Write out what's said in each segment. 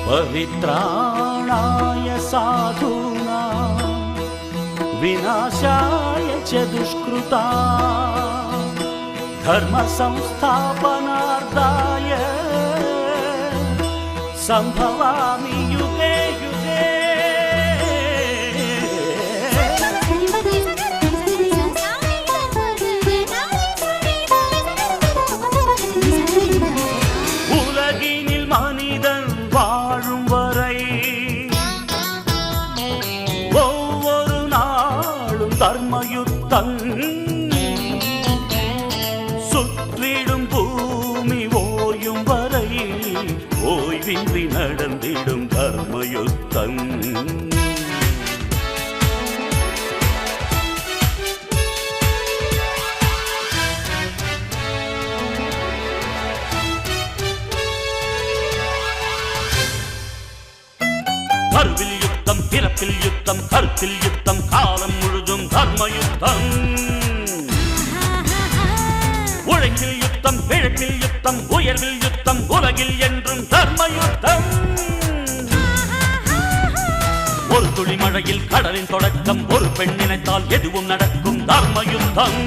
परित्राणाय साधूनां विनाशाय च दुष्कृता धर्म संस्थापनार्थाय संभवामि युगे युगे। உலகினில் மனிதன் வாழும் வரை ஒவ்வொரு நாளும் தர்மயுத்தம் சுற்றிடும் பூமி ஓயும் வரை ஓய்வின்றி நடந்திடும் தர்மயுத்தம். கருவில் யுத்தம், பிறப்பில் யுத்தம், கருத்தில் யுத்தம், காலம் முழுதும் தர்மயுத்தம். உழைப்பில் யுத்தம், பிழைப்பில் யுத்தம், உயர்வில் யுத்தம், உலகில் என்றும் தர்மயுத்தம். ஒரு துளி மழையில் கடலின் தொடக்கம், ஒரு பெண் நினைத்தால் எதுவும் நடக்கும் தர்மயுத்தம்.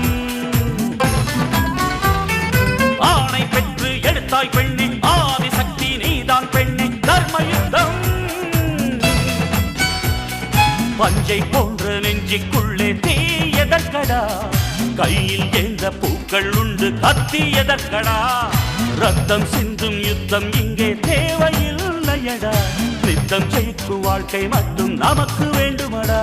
ஆணை பெற்று எடுத்தாய் பெண்ணே, ஆதிசக்தி நீதான் பெண்ணே, தர்மயுத்தம். பஞ்சை போன்ற நெஞ்சிக்குள்ளே தீ எதற்கடா, கையில் ஏந்த பூக்கள் உண்டு கத்தி எதற்கடா, ரத்தம் சிந்தும் யுத்தம் இங்கே தேவையில்லையடா, நித்தம் ஜெயிக்கும் வாழ்க்கை மட்டும் நமக்கு வேண்டுமடா.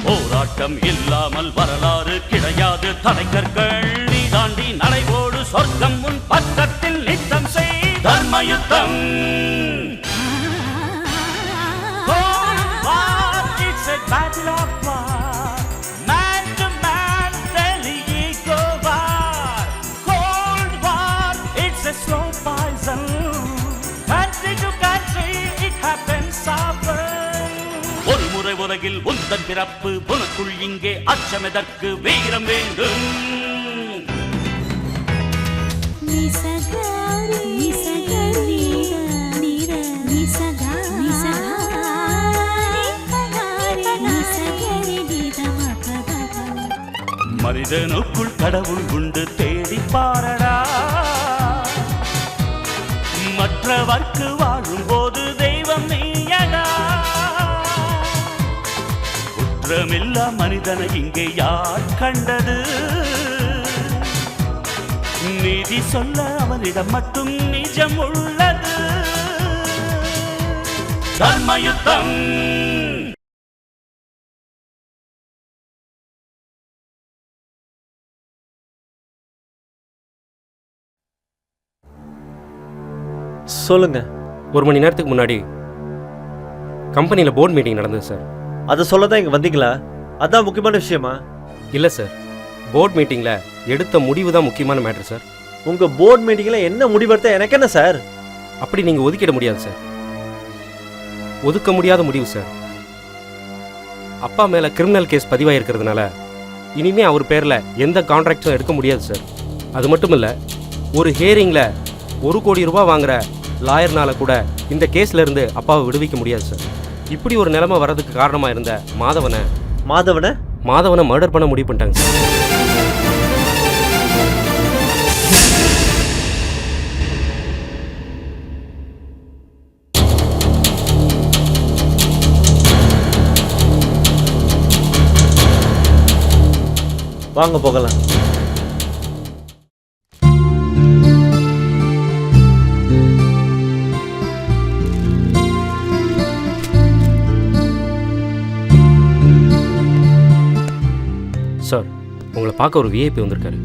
போராட்டம் இல்லாமல் வரலாறு கிடையாது, தடைக்கற்கள் நீ தாண்டி நடைபோடு, சொர்க்கம் உன் பக்கத்தில் நித்தம் செய் தர்மயுத்தம். It's a battle of war, man to man, daily ego war, cold war, it's a slow poison, country to country, it happens often. ஒரு முறை உலகில் உந்தன் பிறப்பு, உனக்குள் இங்கே அச்சமெதற்கு, வீரம் வேண்டும். மனிதனுக்குள் கடவுள் உண்டு, தேடி பாரடா, மற்றவர்க்கு வாழும் போது தெய்வம் நீயடா. குற்றமில்லா மனிதனை இங்கே யார் கண்டது, நீதி சொல்ல அவனிடம் மட்டும் நிஜம் உள்ளது. தர்மயுத்தம். சொல்லுங்க. 1 மணி நேரத்துக்கு முன்னாடி கம்பெனியில் போர்ட் மீட்டிங் நடந்தது சார். அதை சொல்ல தான் இங்கே வந்தீங்களா? அதான் முக்கியமான விஷயமா? இல்லை சார், போர்ட் மீட்டிங்கில் எடுத்த முடிவு தான் முக்கியமான மேட்ரு சார். உங்கள் போர்ட் மீட்டிங்கில் என்ன முடிவெடுத்த எனக்கு என்ன சார்? அப்படி நீங்கள் ஒதுக்கிட முடியாது சார், ஒதுக்க முடியாத முடிவு சார். அப்பா மேலே கிரிமினல் கேஸ் பதிவாயிருக்கிறதுனால இனிமேல் அவர் பேரில் எந்த கான்ட்ராக்டும் எடுக்க முடியாது சார். அது மட்டும் இல்லை, ஒரு ஹியரிங்கில் 1 கோடி ரூபாய் வாங்குற லாயர்னால கூட இந்த கேஸ்ல இருந்து அப்பாவை விடுவிக்க முடியாது சார். இப்படி ஒரு நிலைமை வர்றதுக்கு காரணமாக இருந்த மாதவனை மர்டர் பண்ண முடிவு பண்ணிட்டாங்க சார். வாங்க போகலாம். சார், உங்களை பார்க்க ஒரு விஐபி வந்திருக்காரு.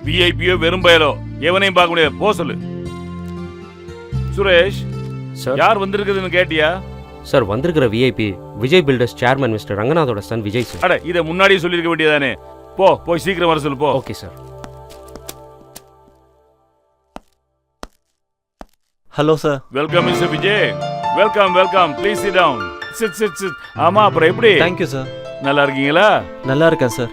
விஐபியோ வெறும் பயலோ எவனையும் பார்க்க முடியாது, போ சொல்லு. சுரேஷ் சார், யார் வந்திருக்குதுன்னு கேட்டியா? சார், வந்திருக்கிற VIP Vijay builders chairman mister ரங்கநாதோட சன் விஜய் சார். அட, இதை முன்னாடியே சொல்லியிருக்க வேண்டியதானே. போய் சீக்கிரம் வர சொல்லு, போ. Okay sir. Hello sir. Welcome mister Vijay. Welcome. Please sit down. Sit. ஆமா, அப்புறம் எப்படி? Thank you sir. நல்லா இருக்கீங்களா? நல்லா இருக்கேன் சார்.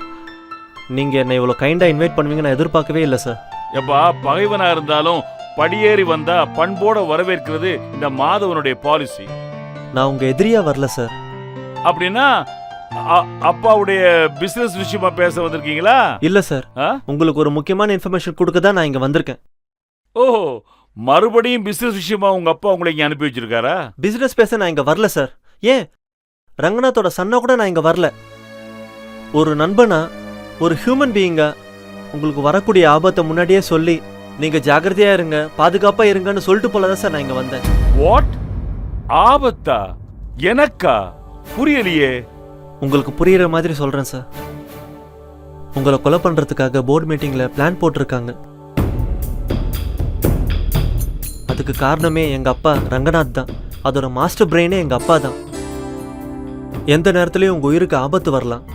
நீங்கள் என்னை இவ்வளோ கைண்டாக இன்வைட் பண்ணுவீங்க நான் எதிர்பார்க்கவே இல்லை சார். எப்பா, பகைவனா இருந்தாலும் படியேறி வந்தா பண்போட வரவேற்கிறது இந்த மாதவனுடைய பாலிசி. நான் உங்க எதிரியா வரல சார். அப்படின்னா அப்பாவுடைய பிசினஸ் விஷயமா பேச வந்திருக்கீங்களா? இல்ல சார், ஆ? உங்களுக்கு ஒரு முக்கியமான இன்ஃபர்மேஷன் கொடுக்க தான் நான் இங்க வந்திருக்கேன். ஓஹோ, மறுபடியும் பிசினஸ் விஷயமா உங்க அப்பா உங்களை இங்க அனுப்பி வச்சிருக்காரா? பிசினஸ் பேச நான் இங்க வரல சார். ஏன் ரங்கநாத்தோட சன்னா கூட நான் இங்க வரல. ஒரு நண்பனா, ஒரு ஹியூமன் பீயிங்கா உங்களுக்கு வரக்கூடிய ஆபத்தை முன்னாடியே சொல்லி நீங்க ஜாக்கிரதையா இருங்க, பாதுகாப்பா இருங்கன்னு சொல்லிட்டு போலதான் சார் நான் இங்க வந்தேன். வாட்? ஆபத்தா? எனக்கா? புரியலையே. உங்களுக்கு புரியுற மாதிரி சொல்றேன் சார். உங்களை கொலை பண்றதுக்காக போர்டு மீட்டிங்ல பிளான் போட்டிருக்காங்க. அதுக்கு காரணமே எங்க அப்பா ரங்கநாத் தான். அதோட மாஸ்டர் பிரெயினே எங்க அப்பா தான். எந்த நேரத்துலயும் உங்க உயிருக்கு ஆபத்து வரலாம்.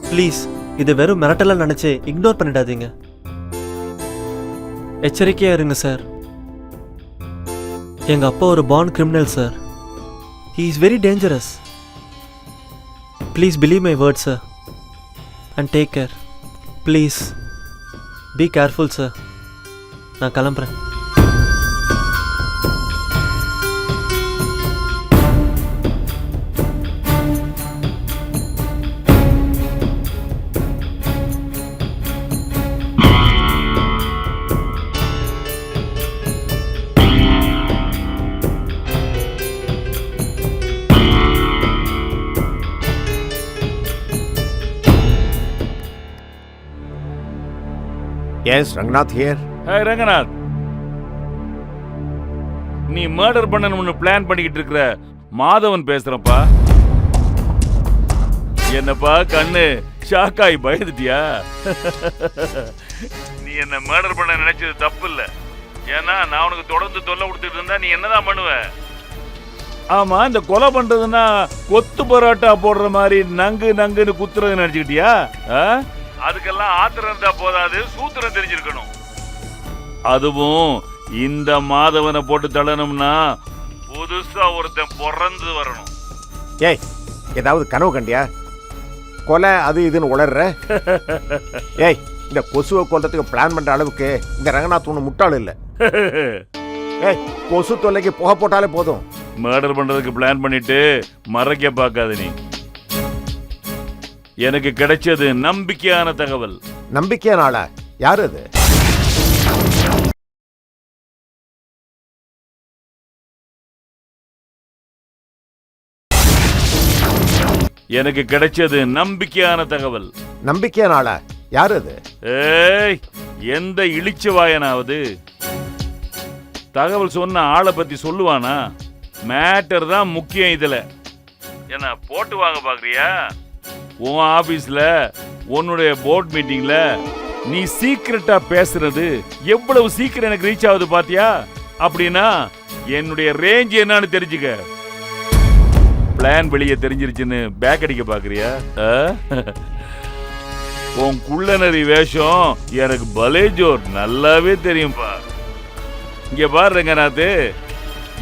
ப்ளீஸ் இது வெறும் மிரட்டலா நினைச்சு இக்னோர் பண்ணிடாதீங்க. எச்சரிக்கையா இருங்க சார். எங்க அப்பா ஒரு born criminal sir. He is very dangerous. Please believe my word sir and take care. Please be careful sir. நான் கிளம்புறேன். Yes, Rangnath here. Hey Ranganath, நீ மர்டர் பண்ணணும்னு பிளான் பண்ணிக்கிட்டு இருக்கிற மாதவன் பேசுறப்பா. என்னப்பா கண்ணு ஷாக்காய் பயந்துட்டியா? நீ என்ன மர்டர் பண்ண நினைச்சது தப்பு இல்ல. ஏன்னா நான் உனக்கு தொடர்ந்து தொல்லை கொடுத்துட்டு இருந்தா நீ என்னதான் பண்ணுவ? ஆமா, இந்த கொலை பண்றதுன்னா கொத்து பரோட்டா போடுற மாதிரி நங்கு நங்குன்னு குத்துறது நினைச்சுக்கிட்டியா? அதுக்கெல்லாம் ஆத்திரம் இருந்தா போதாது, சூத்திரம் தெரிஞ்சிருக்கணும். அதுவும் இந்த மாதவனை போட்டு தள்ளணும்னா புதுசா ஒருத்தன் பிறந்து வரணும். ஏய், ஏதாவது கனவு கண்டியா? கொலை அது இதுன்னு உளர்ற. ஏய், இந்த கொசுவை கொல்றதுக்கு பிளான் பண்ற அளவுக்கு இந்த ரங்கநாத் ஒண்ணு முட்டாள் இல்ல. ஏய், கொசு தொல்லைக்கு புகை போட்டாலே போதும். மர்டர் பண்றதுக்கு பிளான் பண்ணிட்டு மறைக்க பார்க்காத நீ. எனக்கு கிடைச்சது நம்பிக்கையான தகவல். நம்பிக்கையான ஆளா? யாரு அது? எனக்கு கிடைச்சது நம்பிக்கையான தகவல். நம்பிக்கையான ஆளா? யாரு அது? ஏய், எந்த இளிச்சவாயனாவது தகவல் சொன்ன ஆளை பத்தி சொல்லுவானா? மேட்டர் தான் முக்கியம். இதுல என்ன போட்டு வாங்க பாக்குறியா? உன் ஆபீஸ்ல உன்னுடைய போர்ட் மீட்டிங்ல நீ சீக்கிரட்டா பேசுறது எவ்வளவு சீக்கிரம் எனக்கு ரீச் ஆகுது பாத்தியா? அப்படின்னா என்னுடைய ரேஞ்ச் என்னன்னு தெரிஞ்சுக்க. பிளான் வெளியே தெரிஞ்சிருச்சுன்னு பேக் அடிக்க பாக்குறியா? உன் குள்ளநரி வேஷம் எனக்கு பலேஜோர் நல்லாவே தெரியும்பா. இங்க பாரு ரங்கநாத்,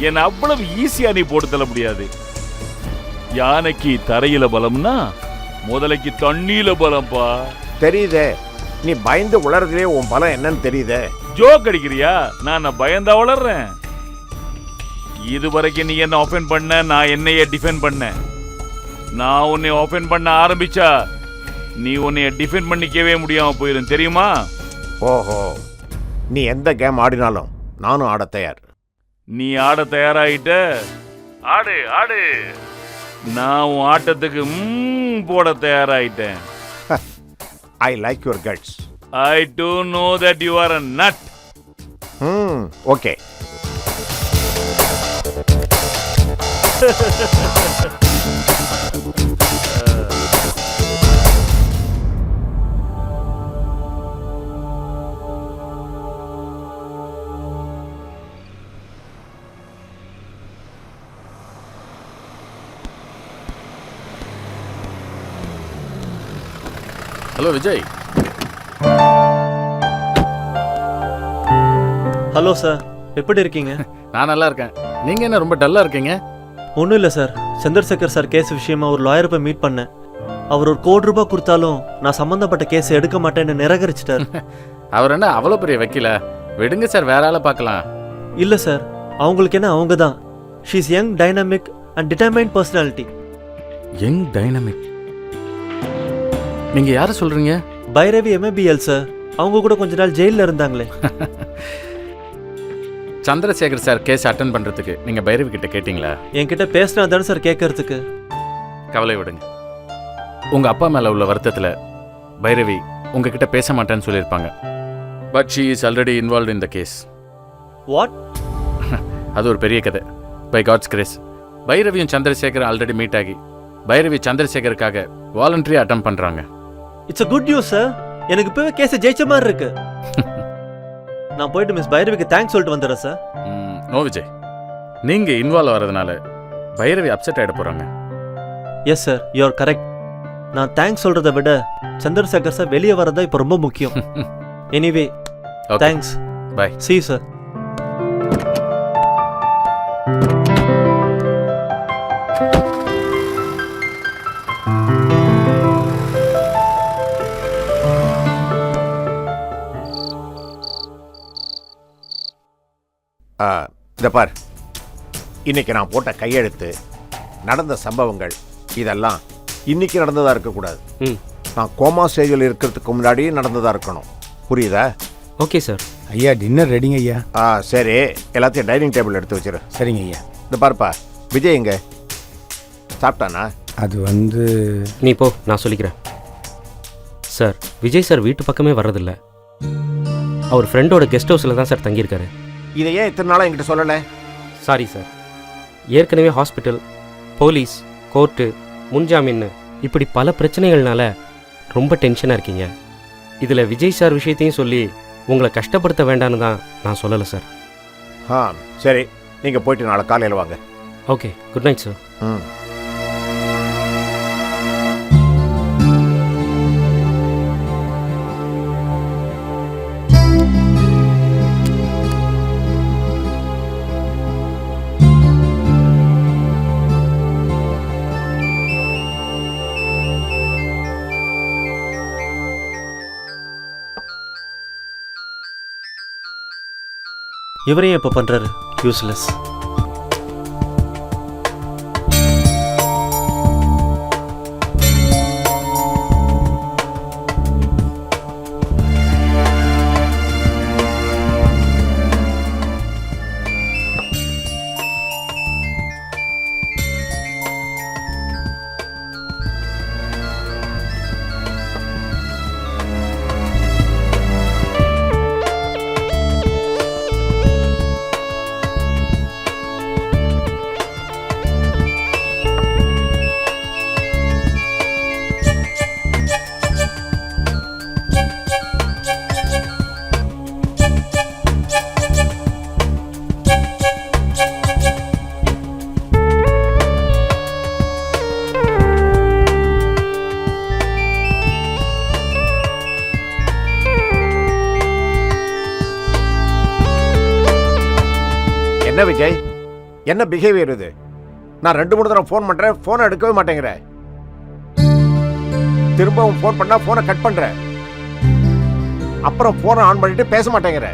என்ன அவ்வளவு ஈஸியா நீ போட்டு தள்ள முடியாது. யானைக்கு தரையில பலம்னா முதலைக்கு தண்ணியில பலம்பா. தெரியுதே, நீ பயந்து உளறதுலயே உன் பலம் என்னன்னு தெரியுதே. ஜோக் அடிக்கிறியா? நான் பயந்தா உளறேன். இதுவரைக்கும் நீ என்ன ஆஃபெண்ட் பண்ண, நான் என்னைய டிஃபெண்ட் பண்ண. நான் உன்னை ஆஃபெண்ட் பண்ண ஆரம்பிச்சா நீ உன்னைய டிஃபெண்ட் பண்ணிக்கவே முடியாம போயிடும், தெரியுமா? ஓஹோ, நீ எந்த கேம் ஆடினாலும் நானும் ஆட தயார். நீ ஆட தயாராயிட்ட, ஆடு ஆடு. நான் உன் ஆட்டத்துக்கு போட தயாராயிட்டேன். I like your guts. I do know that you are a nut. Okay. Hello Vijay. Hello sir, எப்படி இருக்கீங்க? நான் நல்லா இருக்கேன். நீங்க என்ன ரொம்ப டல்லா இருக்கீங்க? ஒன்றும் இல்லை சார். சந்திரசேகர் சார் கேஸ் விஷயமா ஒரு லாயரை போய் மீட் பண்ணேன். அவர் ஒரு ₹1 கோடி கொடுத்தாலும் நான் சம்மந்தப்பட்ட கேஸ் எடுக்க மாட்டேன்னு நிராகரிச்சிட்டார். அவர் என்ன அவ்வளோ பெரிய வக்கீல? விடுங்க சார், வேற ஆளை பார்க்கலாம். இல்லை சார், அவங்களுக்கு என்ன அவங்க தான். She's young, dynamic and determined personality. Young dynamic. நீங்க யாரை சொல்றீங்க? Bhairavi MABL sir. அவங்க கூட கொஞ்ச நாள் ஜெயிலில் இருந்தாங்களே. சந்திரசேகர் சார் கேஸ் அட்டன் பண்றதுக்கு நீங்க பைரவி கிட்ட கேட்டீங்களா? என்கிட்ட பேசினா தானே சார் கேட்கறதுக்கு. கவலை விடுங்க. உங்க அப்பா மேல உள்ள வருத்தத்துல பைரவி உங்ககிட்ட பேச மாட்டேன்னு சொல்லியிருப்பாங்க. But she is already involve in the case. What? அது ஒரு பெரிய கதை. பை காட்ஸ் கிரேஸ் பைரவியும் சந்திரசேகர் ஆல்ரெடி மீட் ஆகி பைரவி சந்திரசேகருக்காக வாலண்டரியா அட்டன் பண்றாங்க. It's a good news sir. எனக்கு இப்பவே கேஸை ஜெயிச்ச மாதிரி இருக்கு. நான் போயிட்டு மிஸ் பைரவிக்கு தேங்க்ஸ் சொல்லிட்டு வந்துடுறேன் சார். நோ விஜய், நீங்க இன்வால்வ் ஆகிறதுனால பைரவி அப்செட் ஆகிட போறாங்க. Yes sir, you are correct. நான் தேங்க்ஸ் சொல்றதை விட சந்திரசேகர் சார் வெளியே வரதா இப்போ ரொம்ப முக்கியம். Anyway thanks. Bye. see you sir. இதை பார், இன்னைக்கு நான் போட்ட கையெழுத்து, நடந்த சம்பவங்கள் இதெல்லாம் இன்னைக்கு நடந்ததா இருக்கக்கூடாது. நான் கோமா ஸ்டேஜில் இருக்கிறதுக்கு முன்னாடி நடந்ததா இருக்கணும். புரியுதா? Okay sir. ஐயா டின்னர் ரெடிங்க ஐயா. சரி, எல்லாத்தையும் டைனிங் டேபிள் எடுத்து வச்சிரு. சரிங்க ஐயா. இந்த பாருப்பா, விஜய் எங்க சாப்பிட்டானா? அது வந்து நீ போ, நான் சொல்லிக்கிறேன். சார், விஜய் சார் வீட்டு பக்கமே வர்றதில்ல. அவர் ஃப்ரெண்டோட கெஸ்ட் ஹவுஸில் தான் சார் தங்கியிருக்காரு. இதை ஏன் இத்தனை நாளாக என்கிட்ட சொல்லலை? சாரி சார், ஏற்கனவே ஹாஸ்பிட்டல், போலீஸ், கோர்ட்டு, முன்ஜாமீன் இப்படி பல பிரச்சனைகள்னால ரொம்ப டென்ஷனாக இருக்கீங்க. இதில் விஜய் சார் விஷயத்தையும் சொல்லி உங்களை கஷ்டப்படுத்த வேண்டான்னு தான் நான் சொல்லலை சார். சரி, நீங்கள் போயிட்டு நாளை காலையில் வாங்க. Okay, good night sir. இவரையும் இப்போ பண்றாரு, யூஸ்லெஸ். என்ன விஜய், என்ன பிஹேவியர் இது? நான் 2-3 தடவை ஃபோன் பண்றேன், ஃபோனை எடுக்கவே மாட்டேங்கிற. திரும்பவும் ஃபோன் பண்ணா ஃபோனை கட் பண்ற, அப்புறம் ஃபோனை ஆன் பண்ணிட்டு பேச மாட்டேங்கிற.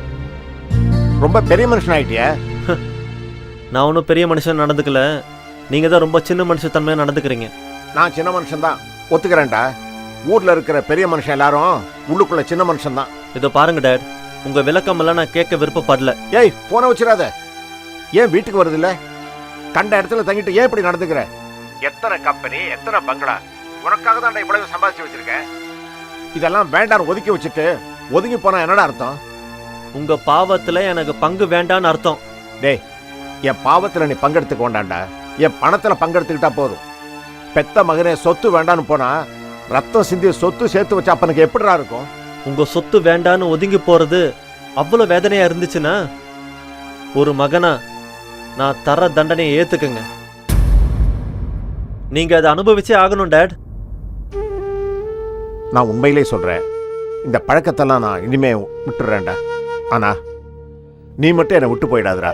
ரொம்ப பெரிய மனுஷன் ஆயிட்டியா? நான் ஒன்றும் பெரிய மனுஷன் நடந்துக்கல, நீங்க தான் ரொம்ப சின்ன மனுஷத்தன்மையாக நடந்துக்கிறீங்க. நான் சின்ன மனுஷன் தான், ஒத்துக்கிறேன்டா. ஊர்ல இருக்கிற பெரிய மனுஷன் எல்லாரும் உள்ளுக்குள்ள சின்ன மனுஷன் தான். இதோ பாருங்க டேட், உங்க விளக்கமெல்லாம் நான் கேட்க விருப்பப்படல. ஏய், போனை வச்சிடாத. ஏன் வீட்டுக்கு வருது இல்ல? கண்ட இடத்துல தங்கிட்டு ஏன் இப்படி நடந்துக்கிற? எத்தனை கம்பெனி, எத்தனை பங்களா, உனக்காக தான் இவ்வளவு சம்பாதிச்சு வச்சிருக்கேன். இதெல்லாம் வேண்டாம் ஒதுக்கி வச்சுட்டு ஒதுங்கி போனா என்னடா அர்த்தம்? உங்க பாவத்துல எனக்கு பங்கு வேண்டான்னு அர்த்தம். டேய், என் பாவத்துல நீ பங்கெடுத்துக்க வேண்டாண்டா, என் பணத்துல பங்கெடுத்துக்கிட்டா போதும். பெத்த மகனே சொத்து வேண்டான்னு போனா ரத்தம் சிந்தி சொத்து சேர்த்து வச்ச அப்பனுக்கு எப்படிடா இருக்கும்? உங்க சொத்து வேண்டான்னு ஒதுங்கி போறது அவ்வளவு வேதனையா இருந்துச்சுன்னா ஒரு மகனா நான் தர தண்டனையை ஏத்துக்குங்க. நீங்க அதை அனுபவிச்சே ஆகணும் டேட். நான் உண்மையிலே சொல்றேன், இந்த பழக்கத்தெல்லாம் நான் இனிமே விட்டுறேன்டா. ஆனா நீ மட்டும் என்னை விட்டு போயிடாதுடா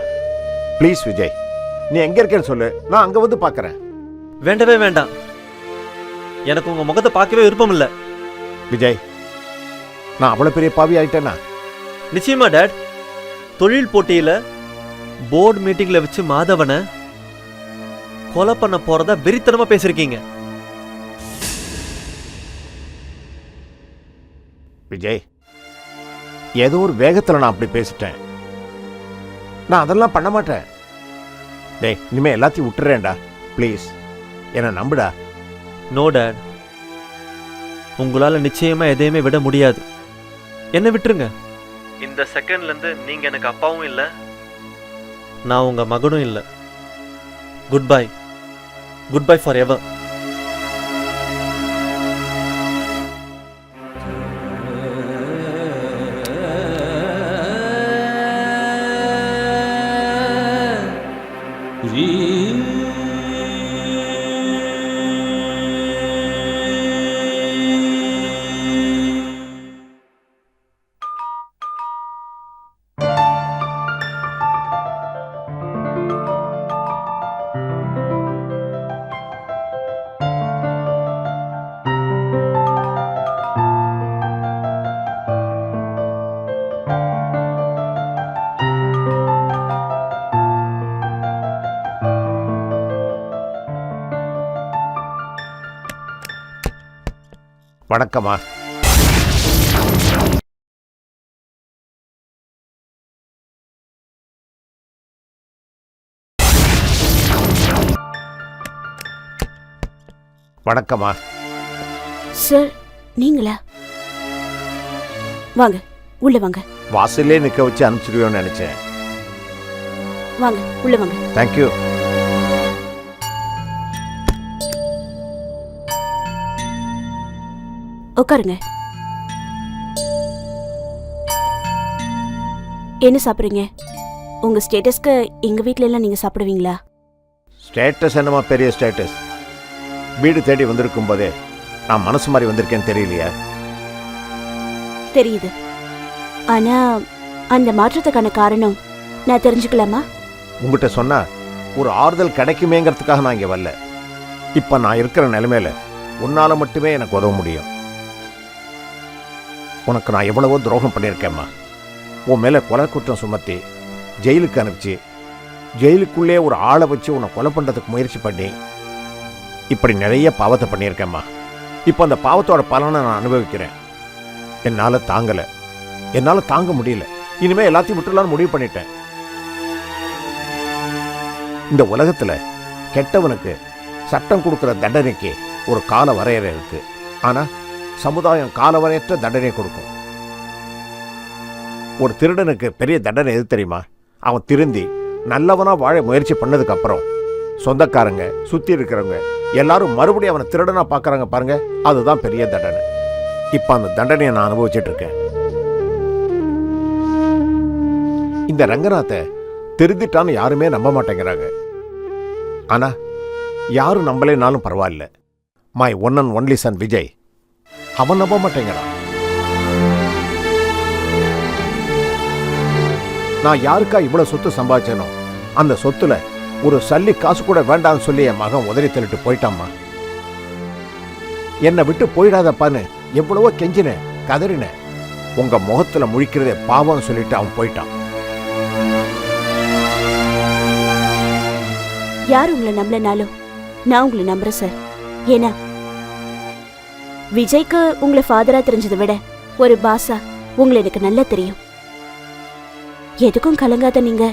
ப்ளீஸ். விஜய், நீ எங்க இருக்கேன்னு சொல்லு, நான் அங்க வந்து பாக்குறேன். வேண்டவே வேண்டாம், எனக்கு உங்க முகத்தை பார்க்கவே விருப்பம் இல்லை. விஜய், நான் அவ்வளவு பெரிய பாவி ஆயிட்டேனா? நிச்சயமா டேட், தொழில் போட்டியில போர்டு மீட்டிங்ல வச்சு மாதவனை கொலை பண்ண போறதா வெறித்தனமா பேசிருக்கீங்க. விஜய், ஏதோ ஒரு வேகத்தில் நான் அப்படி பேசிட்டேன். நான் அதெல்லாம் பண்ண மாட்டேன். டேய், இனிமே எல்லாத்தையும் விட்டுறேன்டா. ப்ளீஸ் என்னை நம்புடா. நோ டேட், உங்களால நிச்சயமா எதையுமே விட முடியாது. என்ன விட்டுருங்க. இந்த செகண்ட்ல இருந்து நீங்க எனக்கு அப்பாவும் இல்லை, நான் உங்க மகனும் இல்லை. Good bye. Good bye for ever. வணக்கம்மா. வணக்கம்மா. சார், நீங்களா? வாங்க, உள்ள வாங்க. வாசல்லே நிற்க வச்சு அனுப்பிச்சிடுவோன்னு நினைச்சேன். வாங்க, உள்ள வாங்க. தேங்க்யூ. உட்காருங்க. என்ன சாப்பிடுறீங்க? உங்க ஸ்டேட்டஸ்க்கு எங்க வீட்ல எல்லாம் நீங்க சாப்பிடுவீங்களா? ஸ்டேட்டஸ் என்னமா பெரிய ஸ்டேட்டஸ்? வீடு தேடி வந்திருக்கும் போதே நான் மனசு மாதிரி வந்திருக்கேன்னு தெரியலையா? தெரியுது. ஆனா அந்த மாற்றத்துக்கான காரணம் நான் தெரிஞ்சுக்கலாமா? உங்ககிட்ட சொன்னா ஒரு ஆறுதல் கிடைக்குமேங்கிறதுக்காக நான் இங்கே வரல. இப்போ நான் இருக்கிற நிலைமையில உன்னால மட்டுமே எனக்கு உதவ முடியும். உனக்கு நான் எவ்வளவோ துரோகம் பண்ணியிருக்கேம்மா. உன் மேலே கொலை குற்றம் சுமத்தி ஜெயிலுக்கு அனுப்பிச்சு ஜெயிலுக்குள்ளே ஒரு ஆளை வச்சு உன்னை கொலை பண்ணுறதுக்கு முயற்சி பண்ணி இப்படி நிறைய பாவத்தை பண்ணியிருக்கேம்மா. இப்போ அந்த பாவத்தோட பலனை நான் அனுபவிக்கிறேன். என்னால் தாங்கலை, என்னால் தாங்க முடியல. இனிமேல் எல்லாத்தையும் விட்டுலான்னு முடிவு பண்ணிட்டேன். இந்த உலகத்தில் கெட்டவனுக்கு சட்டம் கொடுக்குற தண்டனைக்கு ஒரு கால வரையறை இருக்கு. ஆனால் சமுதாயம் காலவரையற்ற தண்டனை கொடுக்கும். ஒரு திருடனுக்கு பெரிய தண்டனை எது தெரியுமா? அவன் திருந்தி நல்லவனா வாழ முயற்சி பண்ணதுக்கு அப்புறம் சொந்தக்காரங்க சுற்றி இருக்கிறவங்க எல்லாரும் மறுபடியும் அவனை திருடனா பார்க்குறாங்க பாருங்க, அதுதான் பெரிய தண்டனை. இப்போ அந்த தண்டனையை நான் அனுபவிச்சுட்டு இருக்கேன். இந்த ரங்கநாத்தை திருந்திட்டான்னு யாருமே நம்ப மாட்டேங்கிறாங்க. ஆனா யாரும் நம்பலைனாலும் பரவாயில்ல. My one and only Sun Vijay, அவன் நம்ப மாட்டேங்கிறான். நான் யாருக்கா இவ்வளவு சொத்து சம்பாதிச்சேனோ அந்த சொத்துல ஒரு சல்லி காசு கூட வேண்டாம்னு சொல்லி என் மகன் உதறி தள்ளிட்டு போயிட்டாம்மா. என்னை விட்டு போயிடாதப்பான்னு எவ்வளவோ கெஞ்சினேன், கதறினேன். உங்க முகத்துல முழிக்கிறதே பாவம்னு சொல்லிட்டு அவன் போயிட்டான். யார் உங்களை நம்பலனாலும் நான் உங்களை நம்புறேன் சார். ஏன்னா விஜய்க்கு உங்களை ஃபாதரா தெரிஞ்சதை விட ஒரு பாஸா உங்களை எனக்கு நல்லா தெரியும். எதுக்கும் கலங்காத நீங்க,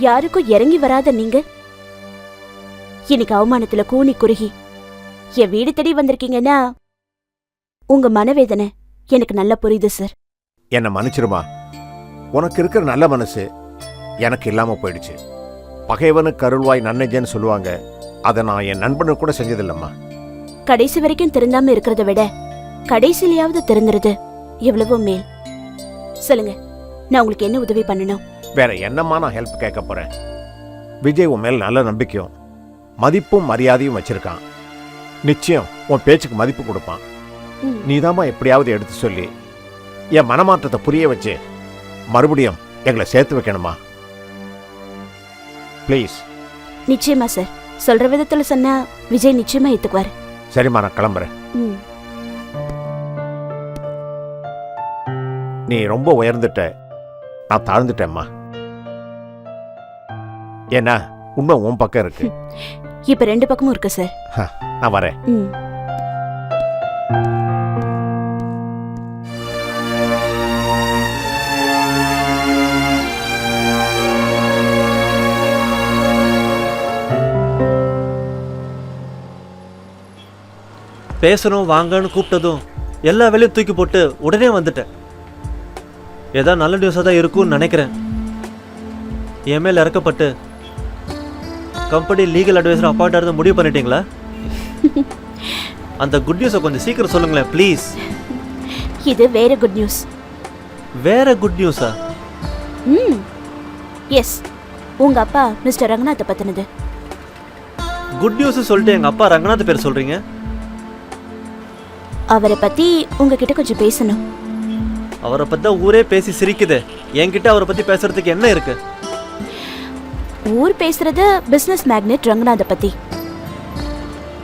யாருக்கும் இறங்கி வராத நீங்க, இன்னைக்கு அவமானத்துல கூனி குறுகி என் வீடு தேடி வந்திருக்கீங்கன்னா உங்க மனவேதனை எனக்கு நல்லா புரியுது சார். என்னை மன்னிச்சிருமா. உனக்கு இருக்கிற நல்ல மனசு எனக்கு இல்லாம போயிடுச்சு. பகைவனுக்கு அருள்வாய் நன்னெஞ்சன்னு சொல்லுவாங்க. அதை நான் என் நண்பனு கூட செஞ்சதில்லம்மா. கடைசி வரைக்கும் திருந்தாம இருக்கிறத விட கடைசியிலையாவது திருந்துறது எவ்வளவோ மேல். சொல்லுங்க, நான் உங்களுக்கு என்ன உதவி பண்ணணும்? வேற என்னம்மா நான் ஹெல்ப் கேட்க போறேன்? விஜய் உன் மேல நல்ல நம்பிக்கையும் மதிப்பும் மரியாதையும் வச்சிருக்கான். நிச்சயம் உன் பேச்சுக்கு மதிப்பு கொடுப்பான். நீதாம்மா எப்படியாவது எடுத்து சொல்லி என் மனமாற்றத்தை புரிய வச்சு மறுபடியும் எங்களை சேர்த்து வைக்கணுமா? ப்ளீஸ். நிச்சயமா சார். சொல்ற விதத்துல சொன்னா விஜய் நிச்சயமா ஏத்துக்குவாரு. சரிம்மா, நான் கிளம்புறேன். நீ ரொம்ப உயர்ந்துட்ட. நான் தாழ்ந்துட்டேம்மா. ஏன்னா உண்மை உன் பக்கம் இருக்கு. இப்ப ரெண்டு பக்கமும் இருக்கு சார். நான் வரேன். ம். பேசணும் வாங்கன்னு கூப்பிட்டதும் எல்லா வேலையும் தூக்கி போட்டு உடனே வந்துட்டேன். ஏதாவது நல்ல நியூஸாக தான் இருக்கும்னு நினைக்கிறேன். என் மேல் இறக்கப்பட்டு கம்பெனி லீகல் அட்வைசர் அப்பாயிண்ட் ஆகிறது முடிவு பண்ணிட்டீங்களா? அந்த குட் நியூஸை கொஞ்சம் சீக்கிரம் சொல்லுங்களேன் ப்ளீஸ். இது வேற குட் நியூஸ். வேற குட் நியூஸா? ம். எஸ், உங்க அப்பா மிஸ்டர் ரங்கநாத்தை பத்தினது. குட் நியூஸ் சொல்லிட்டு எங்கள் அப்பா ரங்கநாத் பேர் சொல்கிறீங்க? அவரை பத்தி உங்ககிட்ட கொஞ்சம் பேசணும். அவரை பற்றி தான் ஊரே பேசி சிரிக்குது. என்கிட்ட அவரை பற்றி பேசுறதுக்கு என்ன இருக்கு? ஊர் பேசுறது பிசினஸ் மேக்னெட் ரங்கநாத பத்தி.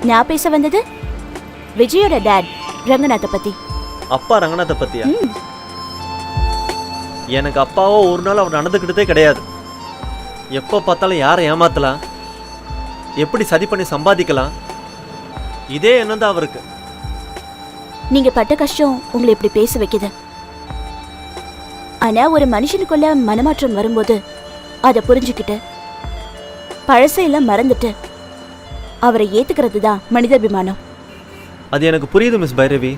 நான் பேச வந்தது விஜயோட டேட் ரங்கநாத பத்தி. அப்பா ரங்கநாத்தை பத்தியா? எனக்கு அப்பாவோ ஒரு நாள் அவர் நடந்துக்கிட்டதே கிடையாது. எப்போ பார்த்தாலும் யாரை ஏமாத்தலாம், எப்படி சதி பண்ணி சம்பாதிக்கலாம், இதே எண்ணம் தான் அவருக்கு. நீங்க பட்ட கஷ்டம் உங்களை இப்படி பேச வைக்குது. ஆனா ஒரு மனுஷனுக்குள்ள மனமாற்றம் வரும்போது அதை புரிஞ்சுக்கிட்டு பழசையெல்லாம் மறந்துட்டு அவரை ஏத்துக்கிறது தான் மனிதாபிமானம். அது எனக்கு புரியுது மிஸ் பைரவி.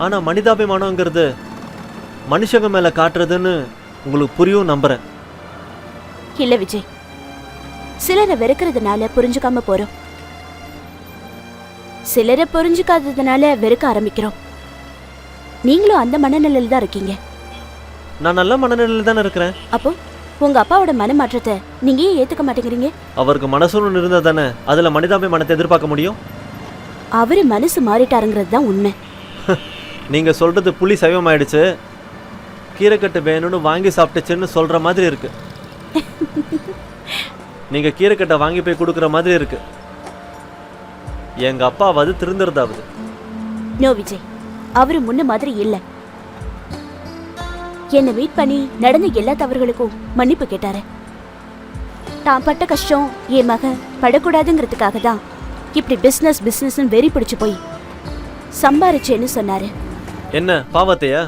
ஆனால் மனிதாபிமானங்கிறது மனுஷங்க மேலே காட்டுறதுன்னு உங்களுக்கு புரியும் நம்புறேன். இல்ல விஜய், சிலரை வெறுக்கிறதுனால புரிஞ்சுக்காம போறோம், சிலரை புரிஞ்சுக்காததுனால வெறுக்க ஆரம்பிக்கிறோம். நீங்களும் அந்த மனநிலையில் தான் இருக்கீங்க. நான் நல்ல மனநிலையில் தானே இருக்கிறேன். அப்போ உங்க அப்பாவோட மனமாற்றத்தை நீங்க ஏன் ஏத்துக்க மாட்டேங்கிறீங்க? அவருக்கு மனசுன்னு இருந்தா தானே அதில் மனிதாபிமானத்தை எதிர்பார்க்க முடியும். அவரு மனசு மாறிட்டாருங்கிறது தான் உண்மை. நீங்கள் சொல்கிறது புளி சைவமாயிடுச்சு, கீரைக்கட்டு வேணும்னு வாங்கி சாப்பிட்டுச்சுன்னு சொல்கிற மாதிரி இருக்கு. நீங்கள் கீரைக்கட்டை வாங்கி போய் கொடுக்குற மாதிரி இருக்கு. எங்கள் அப்பாவது திருந்துறதாவது. நோ விஜய், அவரு முன்ன மாதிரி இல்லை. என்னை மீட் பண்ணி நடந்த எல்லா தவறுகளுக்கும் மன்னிப்பு கேட்டாரு. தான் பட்ட கஷ்டம் என் மகன் படக்கூடாதுங்கிறதுக்காக தான் இப்படி பிஸ்னஸ் வெறி பிடிச்சு போய் சம்பாரிச்சேன்னு சொன்னாரு. என்ன பாவத்தையா?